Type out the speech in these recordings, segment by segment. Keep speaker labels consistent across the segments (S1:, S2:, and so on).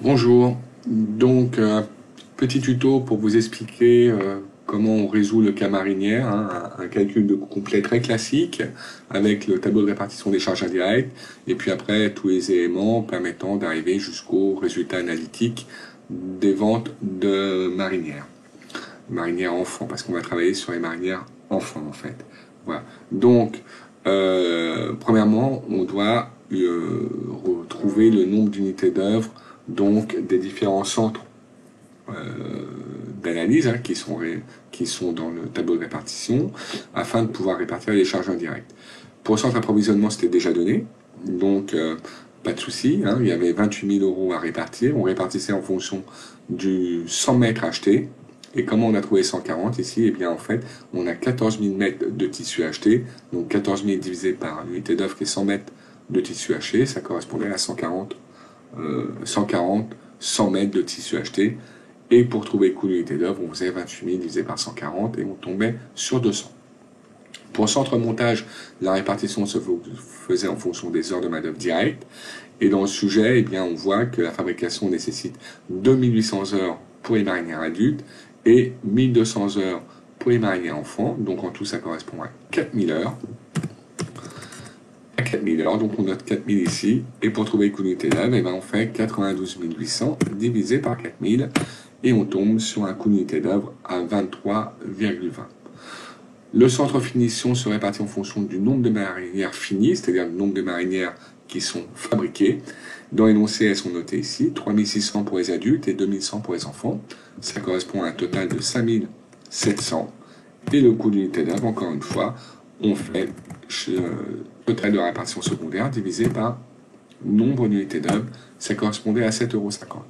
S1: Bonjour, donc un petit tuto pour vous expliquer comment on résout le cas marinière, hein, un calcul de complet très classique avec le tableau de répartition des charges indirectes et puis après tous les éléments permettant d'arriver jusqu'au résultat analytique des ventes de marinières enfants, parce qu'on va travailler sur les marinières enfants en fait. Voilà. Donc premièrement on doit retrouver le nombre d'unités d'œuvre donc des différents centres d'analyse qui sont dans le tableau de répartition afin de pouvoir répartir les charges indirectes. Pour le centre d'approvisionnement, c'était déjà donné, donc pas de souci, hein, il y avait 28 000 euros à répartir, on répartissait en fonction du 100 mètres achetés. Et comment on a trouvé 140 ici? Eh bien en fait, on a 14 000 mètres de tissu acheté, donc 14 000 divisé par l'unité d'œuvre qui est 100 mètres de tissu acheté, ça correspondait à 140 100 mètres de tissu acheté. Et pour trouver le coût d'unité d'œuvre, on faisait 28 000 divisé par 140 et on tombait sur 200. Pour le centre montage, la répartition se faisait en fonction des heures de main-d'œuvre directe. Et dans le sujet, eh bien, on voit que la fabrication nécessite 2800 heures pour les marinières adultes et 1200 heures pour les marinières enfants. Donc en tout, ça correspond à 4000 heures. 4000 heures, donc on note 4000 ici, et pour trouver le coût d'unité d'œuvre, eh ben on fait 92 800 divisé par 4000, et on tombe sur un coût d'unité d'œuvre à 23,20. Le centre finition se répartit en fonction du nombre de marinières finies, c'est-à-dire le nombre de marinières qui sont fabriquées. Dans l'énoncé, elles sont notées ici, 3600 pour les adultes et 2100 pour les enfants. Ça correspond à un total de 5700. Et le coût d'unité d'œuvre, encore une fois, on fait total de répartition secondaire divisé par nombre d'unités d'œuvre, ça correspondait à 7,50 €.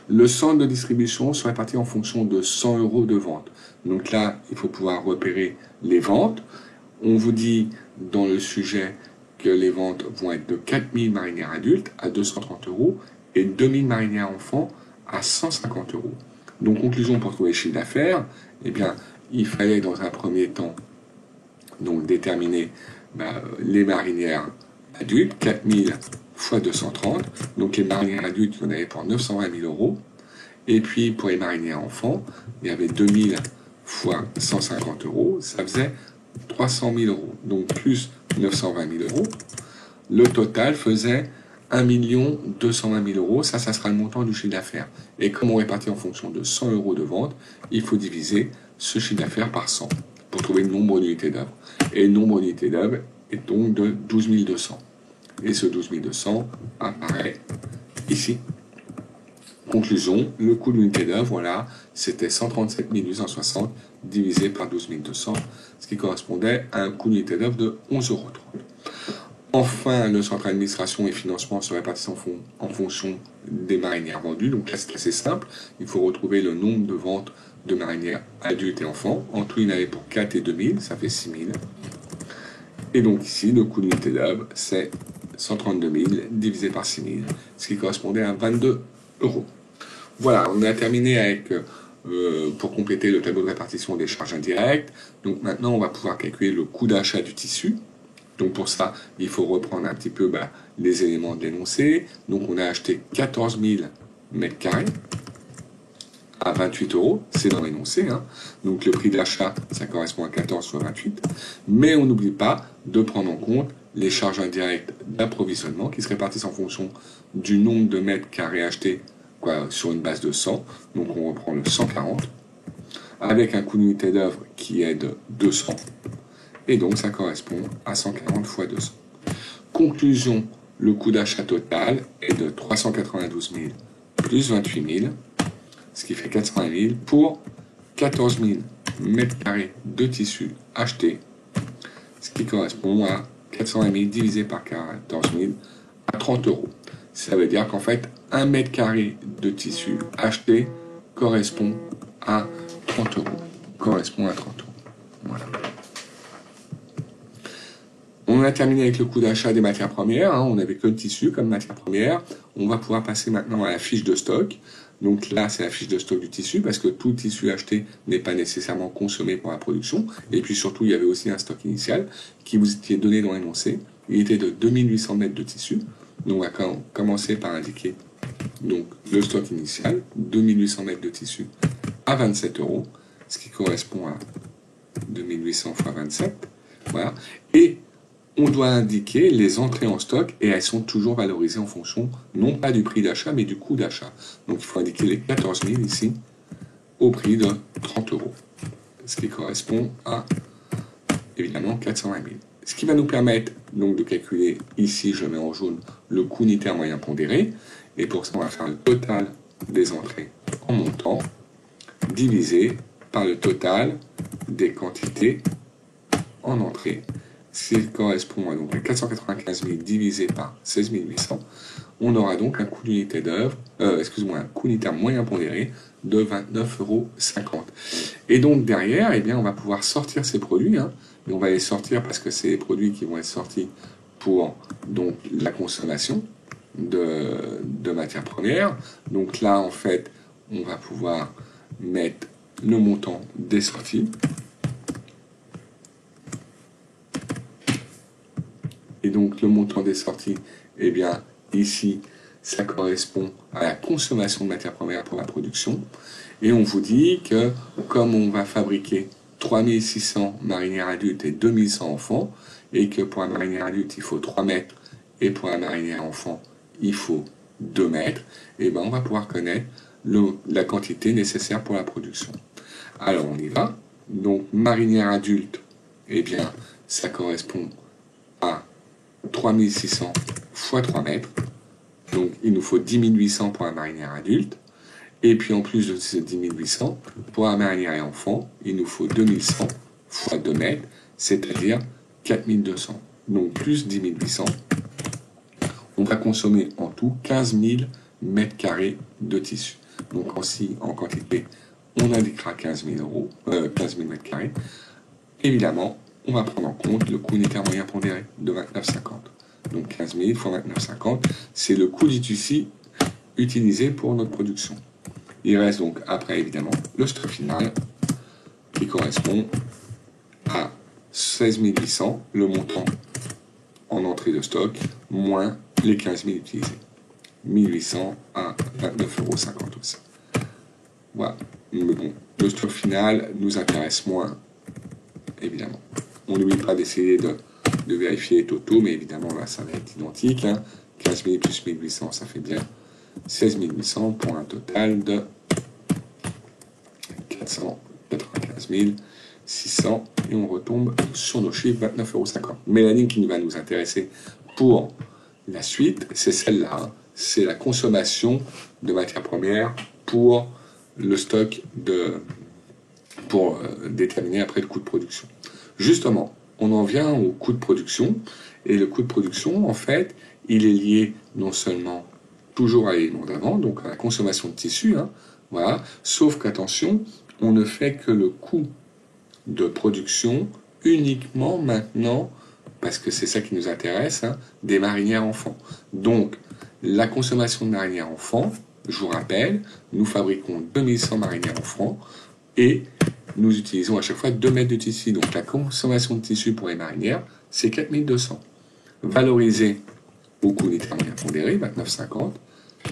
S1: Le centre de distribution se répartit en fonction de 100 € de vente. Donc là, il faut pouvoir repérer les ventes. On vous dit dans le sujet que les ventes vont être de 4000 marinières adultes à 230 € et 2000 marinières enfants à 150 €. Donc conclusion pour trouver le chiffre d'affaires, eh bien, il fallait dans un premier temps donc déterminer les marinières adultes, 4000 fois 230, donc les marinières adultes, il y en avait pour 920 000 €, et puis pour les marinières enfants, il y avait 2000 fois 150 €, ça faisait 300 000 €, donc plus 920 000 €, le total faisait 1 220 000 €, ça sera le montant du chiffre d'affaires. Et comme on répartit en fonction de 100 € de vente, il faut diviser ce chiffre d'affaires par 100 pour trouver le nombre d'unités d'œuvre. Et le nombre d'unités d'œuvre est donc de 12 200. Et ce 12 200 apparaît ici. Conclusion, le coût de l'unité d'œuvre, voilà, c'était 137 860 divisé par 12 200, ce qui correspondait à un coût d'unité d'œuvre de 11,30 €. Enfin, le centre administration et financement se répartissent en fonction des marinières vendues. Donc là, c'est assez simple. Il faut retrouver le nombre de ventes de marinières adultes et enfants. En tout, il y en avait pour 4 et 2000, ça fait 6000. Et donc ici, le coût d'unité d'œuvre, c'est 132 000 divisé par 6000, ce qui correspondait à 22 €. Voilà, on a terminé avec, pour compléter le tableau de répartition des charges indirectes. Donc maintenant, on va pouvoir calculer le coût d'achat du tissu. Donc pour ça, il faut reprendre un petit peu les éléments de l'énoncé. Donc on a acheté 14 000 mètres carrés à 28 €, c'est dans l'énoncé, hein. Donc le prix d'achat, ça correspond à 14 fois 28. Mais on n'oublie pas de prendre en compte les charges indirectes d'approvisionnement qui se répartissent en fonction du nombre de mètres carrés achetés sur une base de 100. Donc on reprend le 140 avec un coût d'unité d'œuvre qui est de 200. Et donc ça correspond à 140 fois 200. Conclusion, le coût d'achat total est de 392 000 plus 28 000, ce qui fait 420 000 pour 14 000 mètres carrés de tissu acheté, ce qui correspond à 420 000 divisé par 14 000 à 30 €. Ça veut dire qu'en fait, 1 mètre carré de tissu acheté correspond à 30 €. Correspond à 30 €. Voilà. On a terminé avec le coût d'achat des matières premières, hein, on n'avait que le tissu comme matière première. On va pouvoir passer maintenant à la fiche de stock. Donc là, c'est la fiche de stock du tissu, parce que tout tissu acheté n'est pas nécessairement consommé pour la production. Et puis surtout, il y avait aussi un stock initial qui vous était donné dans l'énoncé. Il était de 2800 mètres de tissu. Donc on va commencer par indiquer donc le stock initial, 2800 mètres de tissu à 27 €, ce qui correspond à 2800 fois 27. Voilà. Et on doit indiquer les entrées en stock et elles sont toujours valorisées en fonction, non pas du prix d'achat, mais du coût d'achat. Donc il faut indiquer les 14 000 ici au prix de 30 €, ce qui correspond à évidemment 420 000. Ce qui va nous permettre donc de calculer, ici je mets en jaune, le coût unitaire moyen pondéré. Et pour ça, on va faire le total des entrées en montant divisé par le total des quantités en entrée. Ce qui correspond à donc à 495 000 divisé par 16 800. On aura donc un coût d'unité d'œuvre, un coût unitaire moyen pondéré de 29,50 €. Et donc derrière, eh bien, on va pouvoir sortir ces produits. Et on va les sortir parce que c'est les produits qui vont être sortis pour donc la consommation de matières premières. Donc là, en fait, on va pouvoir mettre le montant des sorties. Et donc le montant des sorties, eh bien, ici, ça correspond à la consommation de matières premières pour la production. Et on vous dit que comme on va fabriquer 3600 marinières adultes et 2100 enfants, et que pour un marinière adulte, il faut 3 mètres, et pour un marinière enfant, il faut 2 mètres, et ben on va pouvoir connaître la quantité nécessaire pour la production. Alors on y va. Donc marinière adulte, eh bien, ça correspond à 3600 fois 3 mètres. Donc il nous faut 10 800 pour un marinière adulte. Et puis en plus de ces 10 800, pour un marinière et enfant, il nous faut 2100 fois 2 mètres, c'est-à-dire 4200. Donc plus 10 800, on va consommer en tout 15 000 mètres carrés de tissu. Donc en quantité, on indiquera 15 000 mètres carrés. Évidemment, on va prendre en compte le coût unitaire moyen pondéré de 29,50. Donc 15 000 fois 29,50, c'est le coût du tissu utilisé pour notre production. Il reste donc après évidemment le stock final qui correspond à 16 800, le montant en entrée de stock, moins les 15 000 utilisés. 1800 à 29,50 € aussi. Voilà. Mais bon, le stock final nous intéresse moins, évidemment. On n'oublie pas d'essayer de vérifier les totaux, mais évidemment là ça va être identique. 15 000 plus 1800, ça fait bien 16 800 pour un total de 495 600 et on retombe sur nos chiffres 29,50 €. Mais la ligne qui va nous intéresser pour la suite, c'est celle-là. C'est la consommation de matières premières pour le stock pour déterminer après le coût de production. Justement, on en vient au coût de production. Et le coût de production, en fait, il est lié non seulement toujours à l'élément d'avant, donc à la consommation de tissu, voilà, sauf qu'attention, on ne fait que le coût de production uniquement maintenant, parce que c'est ça qui nous intéresse, des marinières enfants. Donc, la consommation de marinières enfants, je vous rappelle, nous fabriquons 2100 marinières enfants et nous utilisons à chaque fois 2 mètres de tissu. Donc, la consommation de tissu pour les marinières, c'est 4200. Valorisé au coût unitaire moyen pondéré, 29,50,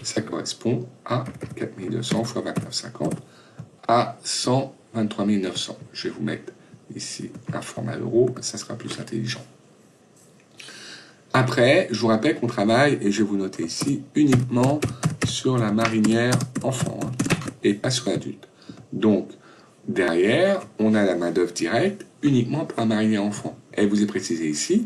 S1: ça correspond à 4200 fois 29,50 à 123 900. Je vais vous mettre ici un format euro, ça sera plus intelligent. Après, je vous rappelle qu'on travaille, et je vais vous noter ici, uniquement sur la marinière enfant, et pas sur l'adulte. Donc, derrière, on a la main-d'œuvre directe uniquement pour un marinière enfant. Elle vous est précisée ici.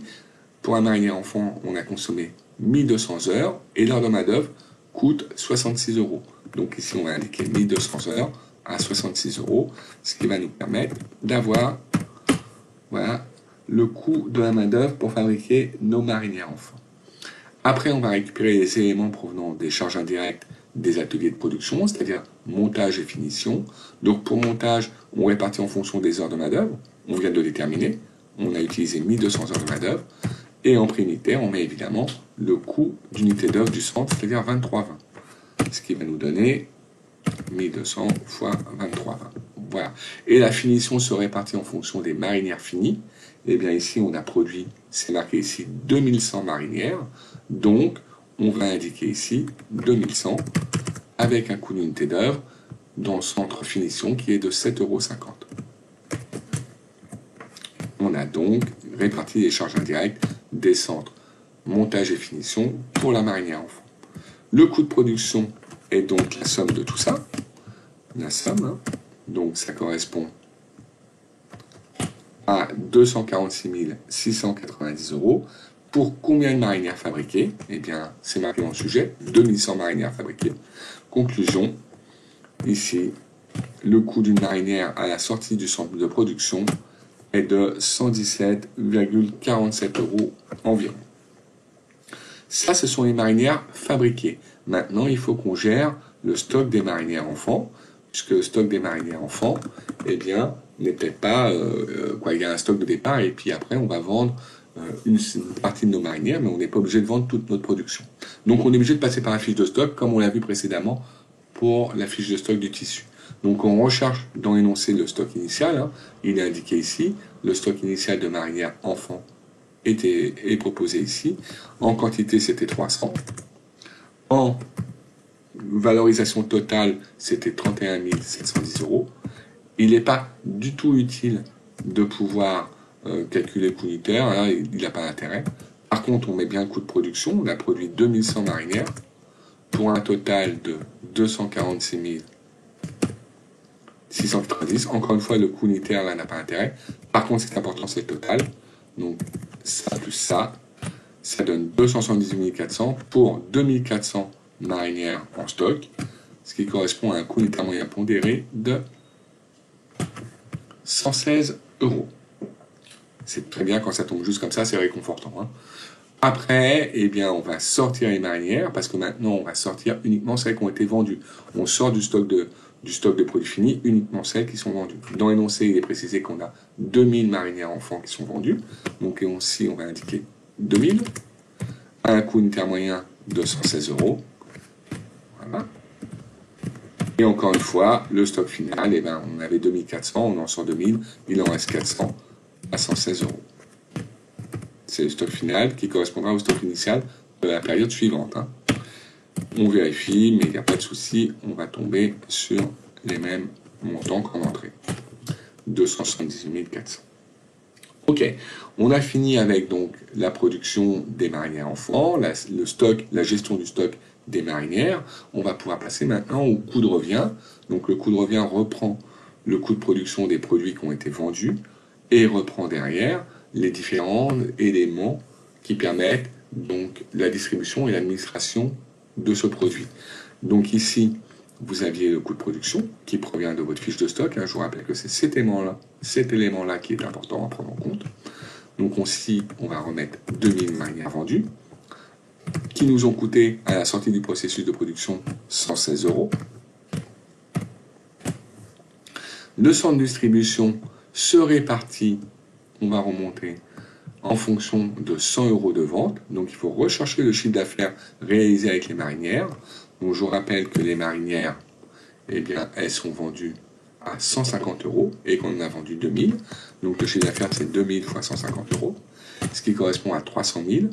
S1: Pour un marinière enfant, on a consommé 1200 heures, et l'heure de main-d'œuvre coûte 66 €. Donc ici, on va indiquer 1200 heures à 66 €, ce qui va nous permettre d'avoir, voilà, le coût de la main-d'œuvre pour fabriquer nos marinières enfants. Après, on va récupérer les éléments provenant des charges indirectes des ateliers de production, c'est-à-dire montage et finition. Donc pour montage, on répartit en fonction des heures de main-d'œuvre. On vient de déterminer. On a utilisé 1200 heures de main-d'œuvre. Et en prix unitaire, on met évidemment le coût d'unité d'œuvre du centre, c'est-à-dire 23,20. Ce qui va nous donner 1200 fois 23,20. Voilà. Et la finition se répartit en fonction des marinières finies. Et bien ici, on a produit, c'est marqué ici, 2100 marinières. Donc, on va indiquer ici 2100 avec un coût d'unité d'œuvre dans le centre finition qui est de 7,50 €. On a donc réparti les charges indirectes des centres montage et finition pour la marinière enfant. Le coût de production est donc la somme de tout ça. La somme, hein. Donc ça correspond à 246 690 € pour combien de marinières fabriquées? Eh bien, c'est marqué dans le sujet, 2100 marinières fabriquées. Conclusion, ici, le coût d'une marinière à la sortie du centre de production est de 117,47 € environ. Ça, ce sont les marinières fabriquées. Maintenant, il faut qu'on gère le stock des marinières enfants, puisque le stock des marinières enfants, eh bien, n'est peut-être pas... il y a un stock de départ, et puis après, on va vendre une partie de nos marinières, mais on n'est pas obligé de vendre toute notre production. Donc, on est obligé de passer par la fiche de stock, comme on l'a vu précédemment pour la fiche de stock du tissu. Donc, on recherche dans l'énoncé le stock initial. Hein, il est indiqué ici, le stock initial de marinières enfants est proposé ici. En quantité, c'était 300. En valorisation totale, c'était 31 710 €. Il n'est pas du tout utile de pouvoir calculer le coût unitaire, là, il n'a pas d'intérêt. Par contre, on met bien le coût de production. On a produit 2100 marinières pour un total de 246 690. Encore une fois, le coût unitaire là n'a pas d'intérêt. Par contre, c'est important, c'est le total. Donc, ça plus ça donne 278 400 pour 2400 marinières en stock, ce qui correspond à un coût unitaire moyen pondéré de 116 €. C'est très bien quand ça tombe juste comme ça, c'est réconfortant. Hein. Après, eh bien, on va sortir les marinières, parce que maintenant, on va sortir uniquement celles qui ont été vendues. On sort du stock de produits finis, uniquement celles qui sont vendues. Dans l'énoncé, il est précisé qu'on a 2000 marinières enfants qui sont vendues. Donc, ici, on va indiquer 2000, à un coût unitaire moyen de 116 €. Voilà. Et encore une fois, le stock final, eh ben, on avait 2400, on en sort 2000, il en reste 400 à 116 €. C'est le stock final qui correspondra au stock initial de la période suivante. Hein. On vérifie, mais il n'y a pas de souci, on va tomber sur les mêmes montants qu'en entrée. 278 400. Ok, on a fini avec donc la production des marinières enfants, le stock, la gestion du stock des marinières. On va pouvoir passer maintenant au coût de revient. Donc le coût de revient reprend le coût de production des produits qui ont été vendus et reprend derrière les différents éléments qui permettent donc la distribution et l'administration de ce produit. Donc ici, vous aviez le coût de production qui provient de votre fiche de stock. Je vous rappelle que c'est cet élément-là qui est important à prendre en compte. Donc ici, on va remettre 2000 marinières vendues qui nous ont coûté à la sortie du processus de production 116 €. Le centre de distribution se répartit, on va remonter, en fonction de 100 € de vente. Donc il faut rechercher le chiffre d'affaires réalisé avec les marinières. Donc je vous rappelle que les marinières, eh bien, elles sont vendues à 150 € et qu'on en a vendu 2000. Donc le chiffre d'affaires, c'est 2000 fois 150 €, ce qui correspond à 300 000.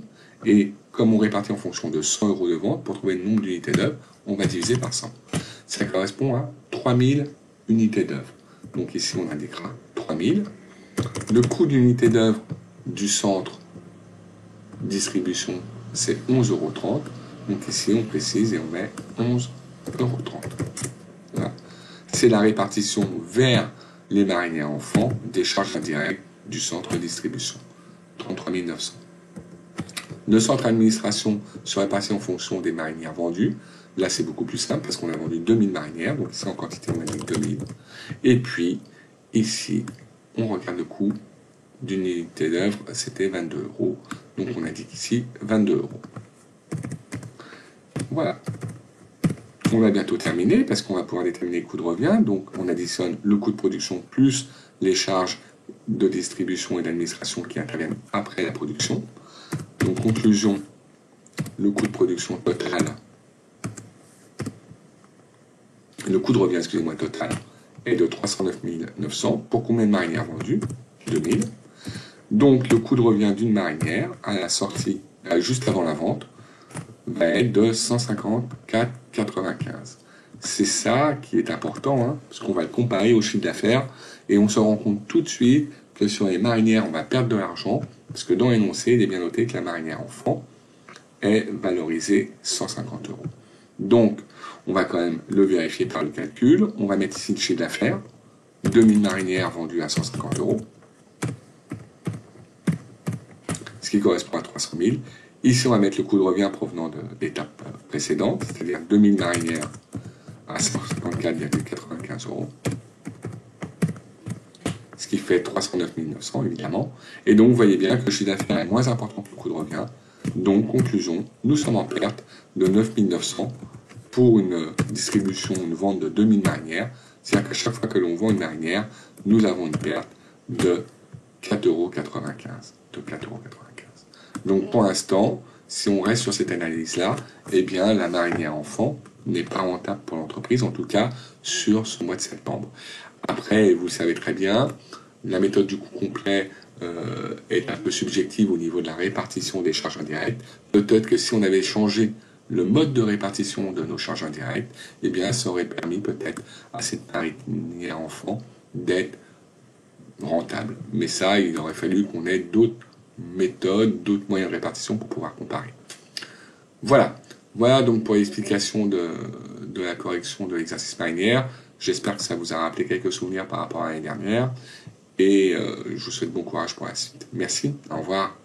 S1: Et comme on répartit en fonction de 100 € de vente, pour trouver le nombre d'unités d'œuvre, on va diviser par 100. Ça correspond à 3000 unités d'œuvre. Donc ici, on indiquera 3000. Le coût d'unité d'œuvre du centre distribution, c'est 11,30 €. Donc ici, on précise et on met 11,30 €. Voilà. C'est la répartition vers les marinières enfants des charges indirectes du centre de distribution. 33 900. Le centre administration se répartit en fonction des marinières vendues. Là, c'est beaucoup plus simple parce qu'on a vendu 2000 marinières. Donc ici, en quantité, on a dit 2000. Et puis, ici, on regarde le coût d'une unité d'œuvre. C'était 22 €. Donc, on indique ici 22 €. Voilà. On va bientôt terminer parce qu'on va pouvoir déterminer le coût de revient. Donc, on additionne le coût de production plus les charges de distribution et d'administration qui interviennent après la production. Donc, conclusion, le coût de production total, le coût de revient, excusez-moi, total, est de 309 900. Pour combien de marinières vendues? 2000. Donc, le coût de revient d'une marinière à la sortie, juste avant la vente, va être de 154,95. c'est ça qui est important, hein, parce qu'on va le comparer au chiffre d'affaires, et on se rend compte tout de suite que sur les marinières, on va perdre de l'argent, parce que dans l'énoncé, il est bien noté que la marinière enfant est valorisée 150 euros. Donc, on va quand même le vérifier par le calcul. On va mettre ici le chiffre d'affaires. 2000 marinières vendues à 150 euros, ce qui correspond à 300 000. Ici, on va mettre le coût de revient provenant de l'étape précédente, c'est-à-dire 2000 marinières à 154,95 euros, ce qui fait 309 900 évidemment. Et donc, vous voyez bien que le chiffre d'affaires est moins important que le coût de revient. Donc, conclusion, nous sommes en perte de 9 900 pour une distribution, une vente de 2000 marinières. C'est-à-dire qu'à chaque fois que l'on vend une marinière, nous avons une perte de 4,95 euros. Donc pour l'instant, si on reste sur cette analyse-là, eh bien la marinière enfant n'est pas rentable pour l'entreprise, en tout cas sur ce mois de septembre. Après, vous le savez très bien, la méthode du coût complet est un peu subjective au niveau de la répartition des charges indirectes. Peut-être que si on avait changé le mode de répartition de nos charges indirectes, eh bien, ça aurait permis peut-être à cette marinière enfant d'être rentable. Mais ça, il aurait fallu qu'on ait d'autres méthodes, d'autres moyens de répartition pour pouvoir comparer. Voilà. Voilà donc pour l'explication de la correction de l'exercice marinière. J'espère que ça vous a rappelé quelques souvenirs par rapport à l'année dernière. Et je vous souhaite bon courage pour la suite. Merci. Au revoir.